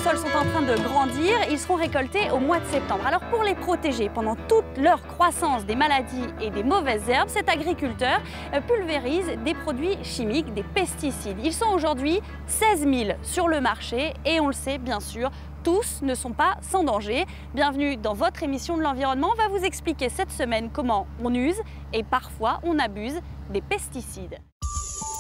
tournesols sont en train de grandir. Ils seront récoltés au mois de septembre. Alors pour les protéger pendant toute leur croissance des maladies et des mauvaises herbes, cet agriculteur pulvérise des produits chimiques, des pesticides. Ils sont aujourd'hui 16 000 sur le marché et on le sait bien sûr, tous ne sont pas sans danger. Bienvenue dans votre émission de l'environnement. On va vous expliquer cette semaine comment on use et parfois on abuse des pesticides.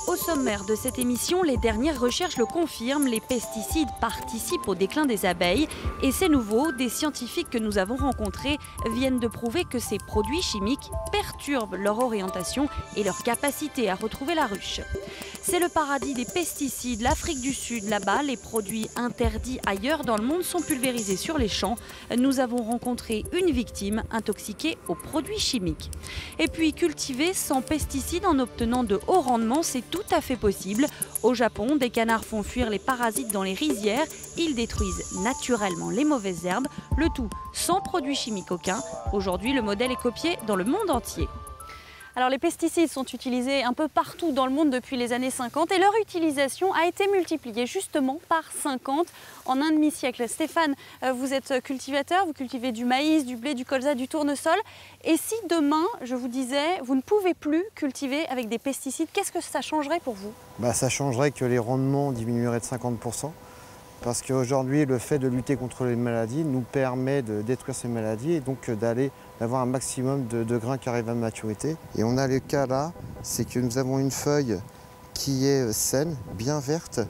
Au sommaire de cette émission, les dernières recherches le confirment, les pesticides participent au déclin des abeilles. Et c'est nouveau, des scientifiques que nous avons rencontrés viennent de prouver que ces produits chimiques perturbent leur orientation et leur capacité à retrouver la ruche. C'est le paradis des pesticides, l'Afrique du Sud. Là-bas, les produits interdits ailleurs dans le monde sont pulvérisés sur les champs. Nous avons rencontré une victime intoxiquée aux produits chimiques. Et puis cultiver sans pesticides en obtenant de hauts rendements, c'est tout à fait possible. Au Japon, des canards font fuir les parasites dans les rizières. Ils détruisent naturellement les mauvaises herbes, le tout sans produits chimiques aucun. Aujourd'hui, le modèle est copié dans le monde entier. Alors les pesticides sont utilisés un peu partout dans le monde depuis les années 50 et leur utilisation a été multipliée justement par 50 en un demi-siècle. Stéphane, vous êtes cultivateur, vous cultivez du maïs, du blé, du colza, du tournesol. Et si demain, je vous disais, vous ne pouvez plus cultiver avec des pesticides, qu'est-ce que ça changerait pour vous ? Ça changerait que les rendements diminueraient de 50%. Parce qu'aujourd'hui, le fait de lutter contre les maladies nous permet de détruire ces maladies et donc d'avoir un maximum de grains qui arrivent à maturité. Et on a le cas là, c'est que nous avons une feuille qui est saine, bien verte,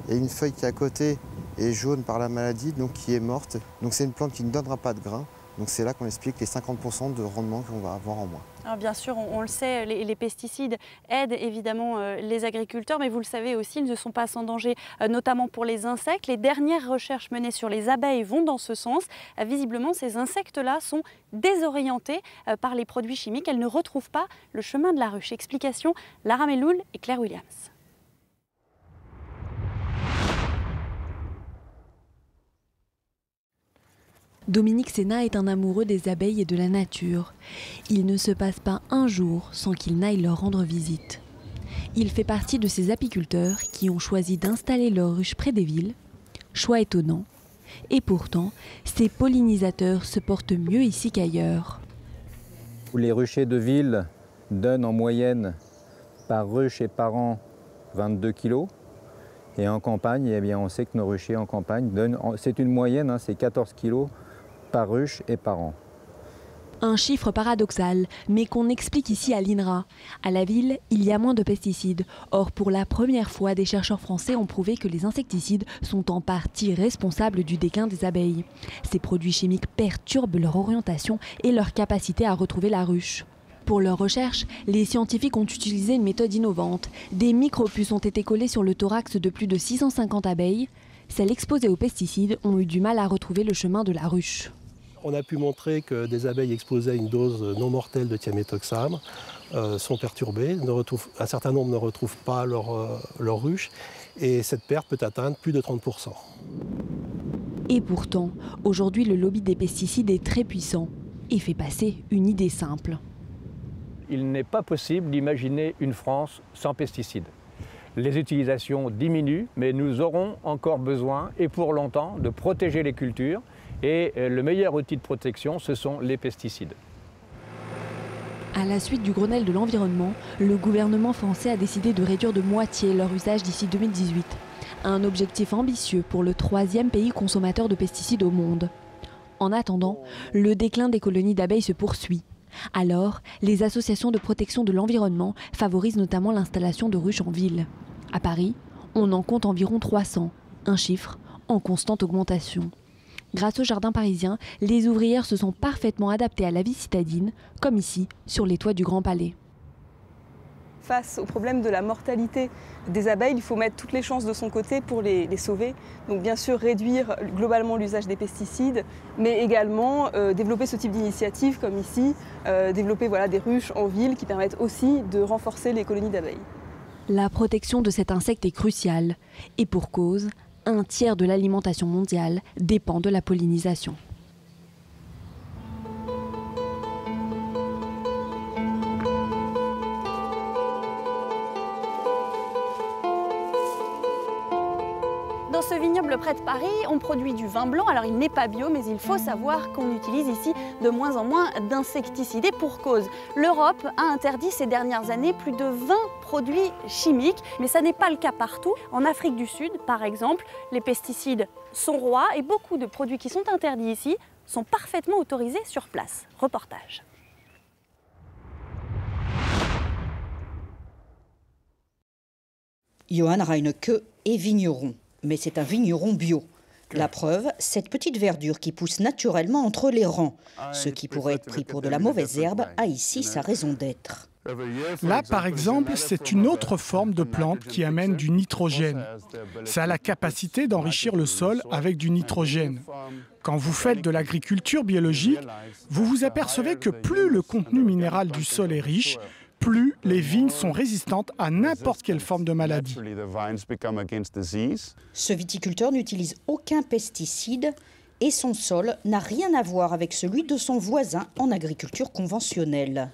et une feuille qui à côté est jaune par la maladie, donc qui est morte. Donc c'est une plante qui ne donnera pas de grains. Donc c'est là qu'on explique les 50% de rendement qu'on va avoir en moins. Alors bien sûr, on le sait, les pesticides aident évidemment les agriculteurs, mais vous le savez aussi, ils ne sont pas sans danger, notamment pour les insectes. Les dernières recherches menées sur les abeilles vont dans ce sens. Visiblement, ces insectes-là sont désorientés par les produits chimiques. Elles ne retrouvent pas le chemin de la ruche. Explication, Lara Meloul et Claire Williams. Dominique Sénat est un amoureux des abeilles et de la nature. Il ne se passe pas un jour sans qu'il n'aille leur rendre visite. Il fait partie de ces apiculteurs qui ont choisi d'installer leur ruche près des villes. Choix étonnant. Et pourtant, ces pollinisateurs se portent mieux ici qu'ailleurs. Les ruchers de ville donnent en moyenne par ruche et par an 22 kg. Et en campagne, eh bien, on sait que nos ruchers en campagne donnent, c'est une moyenne, c'est 14 kg par ruche et par an. Un chiffre paradoxal, mais qu'on explique ici à l'INRA. À la ville, il y a moins de pesticides. Or, pour la première fois, des chercheurs français ont prouvé que les insecticides sont en partie responsables du déclin des abeilles. Ces produits chimiques perturbent leur orientation et leur capacité à retrouver la ruche. Pour leurs recherches, les scientifiques ont utilisé une méthode innovante. Des micropuces ont été collées sur le thorax de plus de 650 abeilles. Celles exposées aux pesticides ont eu du mal à retrouver le chemin de la ruche. On a pu montrer que des abeilles exposées à une dose non mortelle de thiaméthoxam sont perturbées. Un certain nombre ne retrouvent pas leur ruche et cette perte peut atteindre plus de 30%. Et pourtant, aujourd'hui, le lobby des pesticides est très puissant et fait passer une idée simple. Il n'est pas possible d'imaginer une France sans pesticides. Les utilisations diminuent, mais nous aurons encore besoin, et pour longtemps, de protéger les cultures. Et le meilleur outil de protection, ce sont les pesticides. À la suite du Grenelle de l'environnement, le gouvernement français a décidé de réduire de moitié leur usage d'ici 2018. Un objectif ambitieux pour le 3e pays consommateur de pesticides au monde. En attendant, le déclin des colonies d'abeilles se poursuit. Alors, les associations de protection de l'environnement favorisent notamment l'installation de ruches en ville. À Paris, on en compte environ 300, un chiffre en constante augmentation. Grâce au jardin parisien, les ouvrières se sont parfaitement adaptées à la vie citadine, comme ici, sur les toits du Grand Palais. Face au problème de la mortalité des abeilles, il faut mettre toutes les chances de son côté pour les sauver. Donc bien sûr réduire globalement l'usage des pesticides, mais également développer ce type d'initiative comme ici, développer des ruches en ville qui permettent aussi de renforcer les colonies d'abeilles. La protection de cet insecte est cruciale, et pour cause, un tiers de l'alimentation mondiale dépend de la pollinisation. Dans Dans ce vignoble près de Paris, on produit du vin blanc. Alors il n'est pas bio, mais il faut savoir qu'on utilise ici de moins en moins d'insecticides. Et pour cause, l'Europe a interdit ces dernières années plus de 20 produits chimiques. Mais ça n'est pas le cas partout. En Afrique du Sud, par exemple, les pesticides sont rois et beaucoup de produits qui sont interdits ici sont parfaitement autorisés sur place. Reportage. Johann Reinecke est vigneron, mais c'est un vigneron bio. La preuve, cette petite verdure qui pousse naturellement entre les rangs. Ce qui pourrait être pris pour de la mauvaise herbe a ici sa raison d'être. Là, par exemple, c'est une autre forme de plante qui amène du nitrogène. Ça a la capacité d'enrichir le sol avec du nitrogène. Quand vous faites de l'agriculture biologique, vous vous apercevez que plus le contenu minéral du sol est riche, plus les vignes sont résistantes à n'importe quelle forme de maladie. Ce viticulteur n'utilise aucun pesticide et son sol n'a rien à voir avec celui de son voisin en agriculture conventionnelle.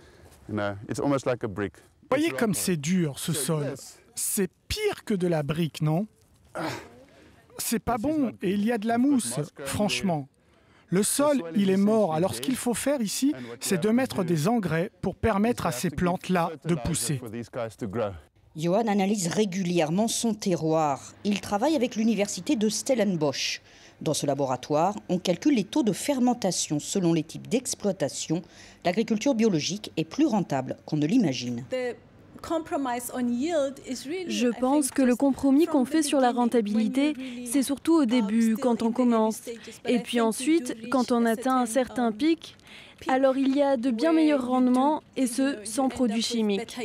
Voyez comme c'est dur, ce sol. C'est pire que de la brique, non? C'est pas bon et il y a de la mousse, franchement. Le sol, il est mort. Alors ce qu'il faut faire ici, c'est de mettre des engrais pour permettre à ces plantes-là de pousser. Johann analyse régulièrement son terroir. Il travaille avec l'université de Stellenbosch. Dans ce laboratoire, on calcule les taux de fermentation selon les types d'exploitation. L'agriculture biologique est plus rentable qu'on ne l'imagine. Je pense que le compromis qu'on fait sur la rentabilité, c'est surtout au début, quand on commence. Et puis ensuite, quand on atteint un certain pic, alors il y a de bien meilleurs rendements, et ce, sans produits chimiques.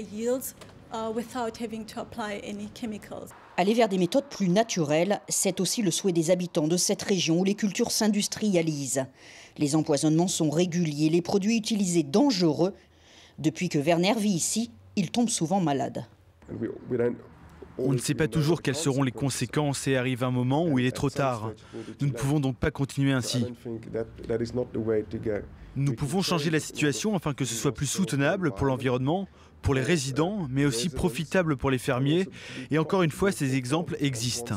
Aller vers des méthodes plus naturelles, c'est aussi le souhait des habitants de cette région où les cultures s'industrialisent. Les empoisonnements sont réguliers, les produits utilisés dangereux. Depuis que Werner vit ici, il tombe souvent malade. On ne sait pas toujours quelles seront les conséquences et arrive un moment où il est trop tard. Nous ne pouvons donc pas continuer ainsi. Nous pouvons changer la situation afin que ce soit plus soutenable pour l'environnement, pour les résidents, mais aussi profitable pour les fermiers. Et encore une fois, ces exemples existent.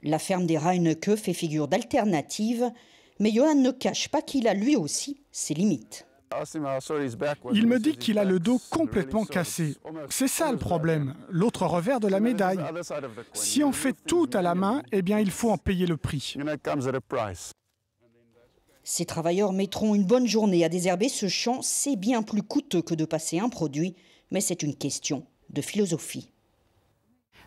La ferme des Reinecke fait figure d'alternative, mais Johann ne cache pas qu'il a lui aussi ses limites. Il me dit qu'il a le dos complètement cassé. C'est ça le problème, l'autre revers de la médaille. Si on fait tout à la main, eh bien il faut en payer le prix. Ces travailleurs mettront une bonne journée à désherber ce champ. C'est bien plus coûteux que de passer un produit, mais c'est une question de philosophie.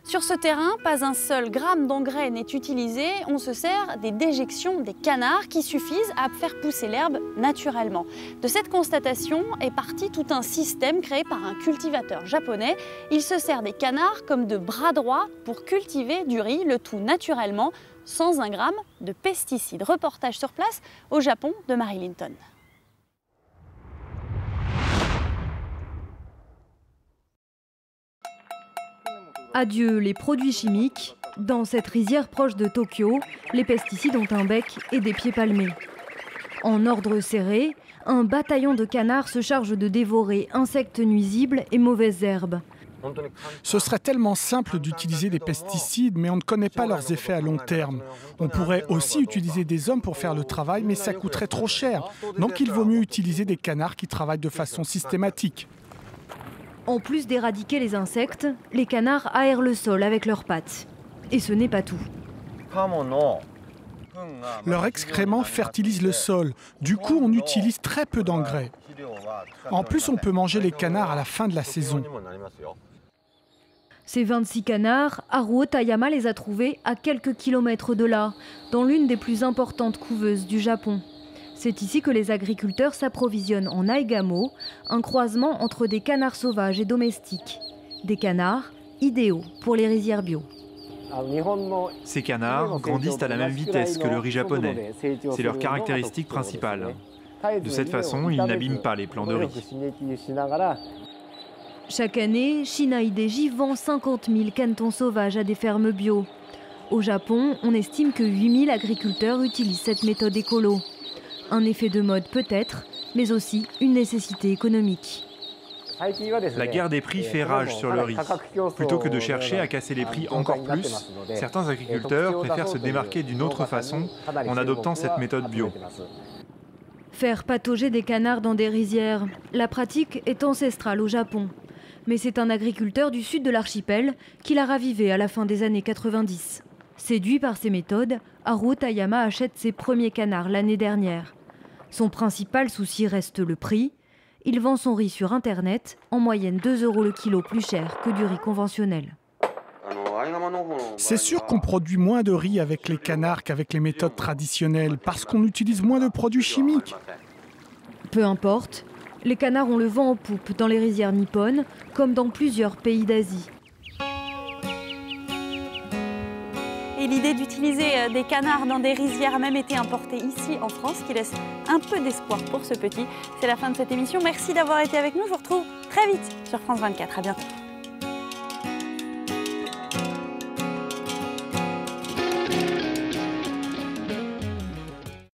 Sur ce terrain, pas un seul gramme d'engrais n'est utilisé. On se sert des déjections des canards qui suffisent à faire pousser l'herbe naturellement. De cette constatation est parti tout un système créé par un cultivateur japonais. Il se sert des canards comme de bras droits pour cultiver du riz, le tout naturellement, sans un gramme de pesticides. Reportage sur place au Japon de Marie Linton. Adieu les produits chimiques. Dans cette rizière proche de Tokyo, les pesticides ont un bec et des pieds palmés. En ordre serré, un bataillon de canards se charge de dévorer insectes nuisibles et mauvaises herbes. Ce serait tellement simple d'utiliser des pesticides, mais on ne connaît pas leurs effets à long terme. On pourrait aussi utiliser des hommes pour faire le travail, mais ça coûterait trop cher. Donc il vaut mieux utiliser des canards qui travaillent de façon systématique. En plus d'éradiquer les insectes, les canards aèrent le sol avec leurs pattes. Et ce n'est pas tout. Leurs excréments fertilisent le sol. Du coup, on utilise très peu d'engrais. En plus, on peut manger les canards à la fin de la saison. Ces 26 canards, Haruo Tayama les a trouvés à quelques kilomètres de là, dans l'une des plus importantes couveuses du Japon. C'est ici que les agriculteurs s'approvisionnent en aigamo, un croisement entre des canards sauvages et domestiques. Des canards idéaux pour les rizières bio. Ces canards grandissent à la même vitesse que le riz japonais. C'est leur caractéristique principale. De cette façon, ils n'abîment pas les plants de riz. Chaque année, Shina Hideji vend 50 000 canetons sauvages à des fermes bio. Au Japon, on estime que 8 000 agriculteurs utilisent cette méthode écolo. Un effet de mode peut-être, mais aussi une nécessité économique. La guerre des prix fait rage sur le riz. Plutôt que de chercher à casser les prix encore plus, certains agriculteurs préfèrent se démarquer d'une autre façon en adoptant cette méthode bio. Faire patauger des canards dans des rizières, la pratique est ancestrale au Japon. Mais c'est un agriculteur du sud de l'archipel qui l'a ravivé à la fin des années 90. Séduit par ces méthodes, Haruo Tayama achète ses premiers canards l'année dernière. Son principal souci reste le prix. Il vend son riz sur Internet, en moyenne 2 € le kilo plus cher que du riz conventionnel. C'est sûr qu'on produit moins de riz avec les canards qu'avec les méthodes traditionnelles, parce qu'on utilise moins de produits chimiques. Peu importe, les canards ont le vent en poupe dans les rizières nippones, comme dans plusieurs pays d'Asie. Et l'idée d'utiliser des canards dans des rizières a même été importée ici en France, qui laisse un peu d'espoir pour ce petit. C'est la fin de cette émission. Merci d'avoir été avec nous. Je vous retrouve très vite sur France 24. À bientôt.